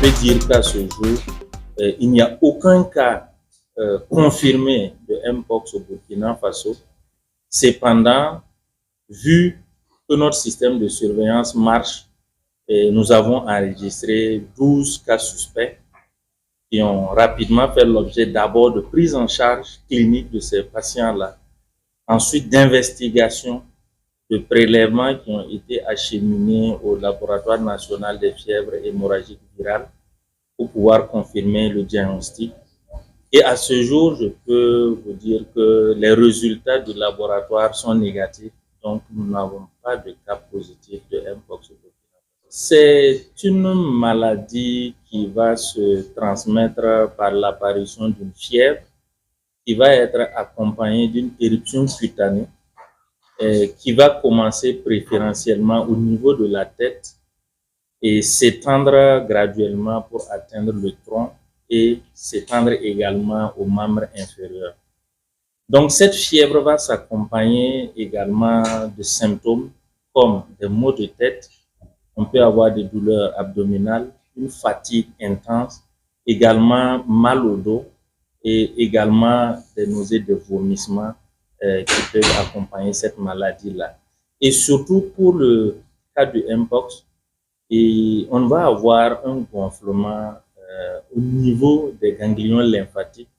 peux dire qu'à ce jour, il n'y a aucun cas confirmé de Mpox au Burkina Faso. Cependant, vu que notre système de surveillance marche, nous avons enregistré 12 cas suspects qui ont rapidement fait l'objet d'abord de prise en charge clinique de ces patients-là, ensuite d'investigation, de prélèvements qui ont été acheminés au laboratoire national des fièvres hémorragiques virales pour pouvoir confirmer le diagnostic. Et à ce jour, je peux vous dire que les résultats du laboratoire sont négatifs, donc nous n'avons pas de cas positif de Mpox. C'est une maladie qui va se transmettre par l'apparition d'une fièvre qui va être accompagnée d'une éruption cutanée qui va commencer préférentiellement au niveau de la tête et s'étendre graduellement pour atteindre le tronc et s'étendre également aux membres inférieurs. Donc cette fièvre va s'accompagner également de symptômes comme des maux de tête, on peut avoir des douleurs abdominales, une fatigue intense, également mal au dos et également des nausées, des vomissements qui peuvent accompagner cette maladie-là. Et surtout pour le cas du Mpox, et on va avoir un gonflement au niveau des ganglions lymphatiques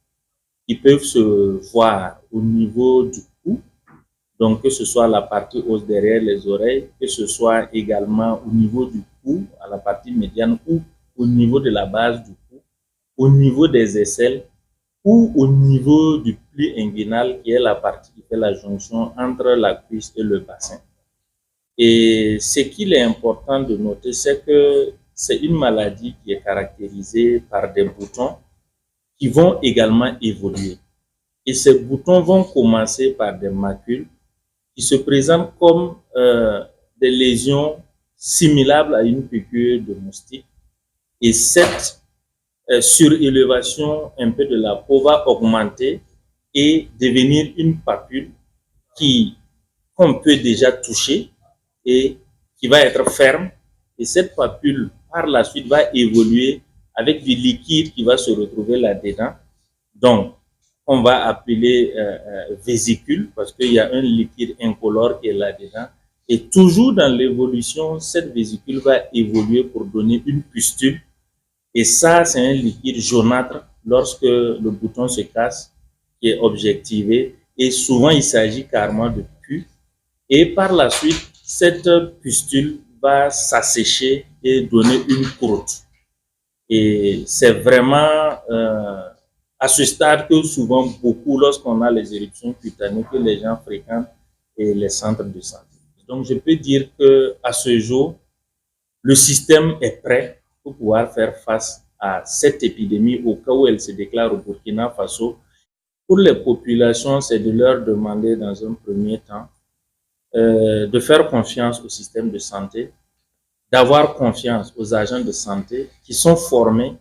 qui peuvent se voir au niveau du cou, donc que ce soit la partie haute derrière les oreilles, que ce soit également au niveau du cou, à la partie médiane, ou au niveau de la base du cou, au niveau des aisselles, ou au niveau du pli inguinal, qui est la partie qui fait la jonction entre la cuisse et le bassin. Et ce qu'il est important de noter, c'est que c'est une maladie qui est caractérisée par des boutons qui vont également évoluer. Et ces boutons vont commencer par des macules qui se présentent comme des lésions similaires à une piqûre de moustique. Et cette surélévation un peu de la peau va augmenter et devenir une papule qu'on peut déjà toucher et qui va être ferme. Et cette papule, par la suite, va évoluer avec du liquide qui va se retrouver là-dedans. Donc, on va appeler vésicule parce qu'il y a un liquide incolore qui est là-dedans. Et toujours dans l'évolution, cette vésicule va évoluer pour donner une pustule. Et ça, c'est un liquide jaunâtre lorsque le bouton se casse, qui est objectivé. Et souvent, il s'agit carrément de pus. Et par la suite, cette pustule va s'assécher et donner une croûte. Et c'est vraiment à ce stade que souvent beaucoup, lorsqu'on a les éruptions cutanées, que les gens fréquentent et les centres de santé. Donc, je peux dire qu'à ce jour, le système est prêt pour pouvoir faire face à cette épidémie au cas où elle se déclare au Burkina Faso. Pour les populations, c'est de leur demander dans un premier temps de faire confiance au système de santé, d'avoir confiance aux agents de santé qui sont formés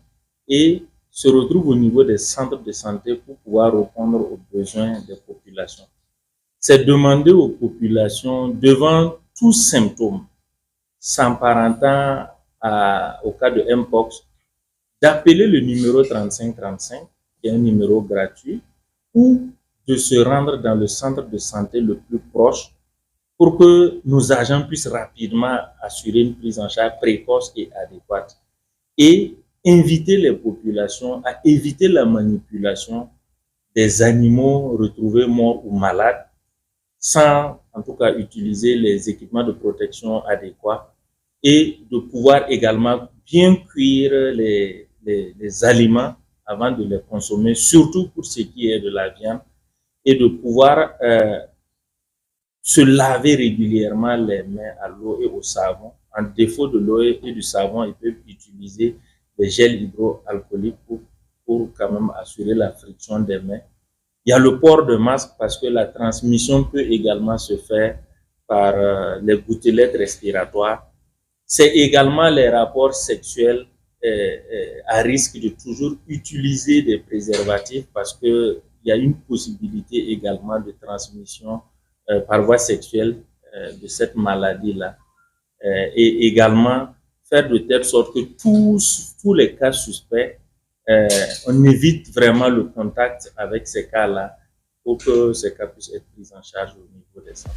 et se retrouvent au niveau des centres de santé pour pouvoir répondre aux besoins des populations. C'est demander aux populations, devant tout symptôme s'apparentant au cas de Mpox, d'appeler le numéro 3535, qui est un numéro gratuit, ou de se rendre dans le centre de santé le plus proche pour que nos agents puissent rapidement assurer une prise en charge précoce et adéquate. Et inviter les populations à éviter la manipulation des animaux retrouvés morts ou malades sans, en tout cas, utiliser les équipements de protection adéquats et de pouvoir également bien cuire les aliments avant de les consommer, surtout pour ce qui est de la viande, et de pouvoir se laver régulièrement les mains à l'eau et au savon. En défaut de l'eau et du savon, ils peuvent utiliser des gels hydroalcooliques pour quand même assurer la friction des mains. Il y a le port de masque parce que la transmission peut également se faire par les gouttelettes respiratoires. C'est également les rapports sexuels à risque de toujours utiliser des préservatifs parce qu'il y a une possibilité également de transmission par voie sexuelle de cette maladie-là. Et également faire de telle sorte que tous les cas suspects, on évite vraiment le contact avec ces cas-là pour que ces cas puissent être pris en charge au niveau des centres.